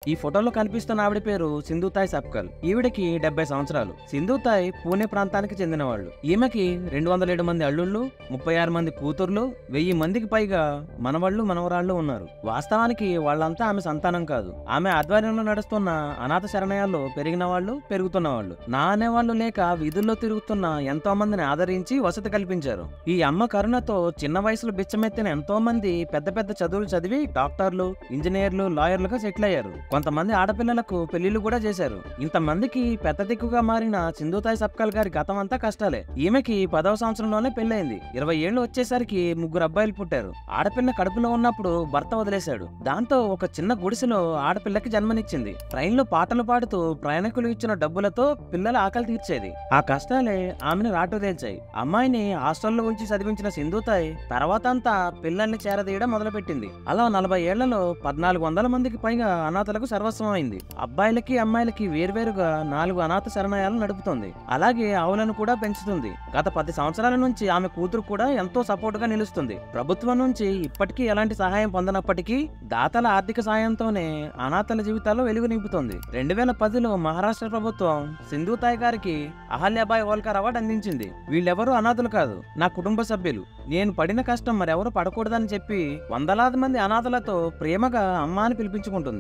ఈ ఫోటోలో కనిపిస్తున్న ఆవిడ పేరు సింధుతాయ్ సప్కల్. ఈవిడకి 70 సంవత్సరాలు. సింధుతాయ్ పూణే ప్రాంతానికి చెందినవాళ్ళు. ఈమెకి 207 మంది అల్లుళ్ళు, 36 మంది కూతుర్లు, 1000 మందికి పైగా మనవళ్ళు మనవరాళ్ళు ఉన్నారు. వాస్తవానికి వాళ్ళంతా ఆమె సంతానం కాదు. ఆమె ఆధ్వర్యంలో నడుస్తున్న అనాథ శరణాలయాల్లో పెరిగిన వాళ్ళు, పెరుగుతున్న వాళ్ళు. నా అనేవాళ్ళు లేక వీధుల్లో తిరుగుతున్న ఎంతో మందిని ఆదరించి వసతి కల్పించారు. ఈ అమ్మ కరుణతో చిన్న వయసులో బిచ్చమెత్తిన ఎంతో మంది పెద్ద పెద్ద చదువులు చదివి డాక్టర్లు, ఇంజనీర్లు, లాయర్లుగా సెటిల్ అయ్యారు. కొంతమంది ఆడపిల్లలకు పెళ్లిళ్లు కూడా చేశారు. ఇంతమందికి పెద్ద దిక్కుగా మారిన సింధుతాయ్ సప్కల్ గారి గతం అంతా కష్టాలే. ఈమెకి 10వ సంవత్సరంలోనే పెళ్లైంది. 20 ఏళ్లు వచ్చేసరికి 3 అబ్బాయిలు పుట్టారు. ఆడపిల్ల కడుపులో ఉన్నప్పుడు భర్త వదిలేశాడు. దాంతో ఒక చిన్న గుడిసెలో ఆడపిల్లకి జన్మనిచ్చింది. ట్రైన్లో పాటలు పాడుతూ ప్రయాణికులు ఇచ్చిన డబ్బులతో పిల్లల ఆకలి తీర్చేది. ఆ కష్టాలే ఆమెను రాటుదేల్చాయి. అమ్మాయిని హాస్టల్లో ఉంచి చదివించిన సింధుతాయ్ తర్వాత అంతా పిల్లల్ని చేరదీయడం మొదలుపెట్టింది. అలా 40 ఏళ్లలో 1400 మందికి పైగా అనాథలకు సర్వస్వం అయింది. అబ్బాయిలకి అమ్మాయిలకి వేర్వేరుగా 4 అనాథ శరణాలయాలు నడుపుతుంది. అలాగే ఆవులను కూడా పెంచుతుంది. గత 10 సంవత్సరాల నుంచి ఆమె కూతురు కూడా ఎంతో సపోర్ట్ గా నిలుస్తుంది. ప్రభుత్వం నుంచి ఇప్పటికీ ఎలాంటి సహాయం పొందనప్పటికీ దాతల ఆర్థిక సాయంతోనే అనాథల జీవితాల్లో వెలుగు నింపుతోంది. 2010లో మహారాష్ట్ర ప్రభుత్వం సింధుతాయ్ గారికి అహల్యాబాయ్ హోల్కర్ అవార్డు అందించింది. వీళ్ళెవరూ అనాథులు కాదు, నా కుటుంబ సభ్యులు. నేను పడిన కష్టం మరెవరూ పడకూడదని చెప్పి వందలాది మంది అనాథలతో ప్రేమగా అమ్మ అని పిలిపించుకుంటుంది.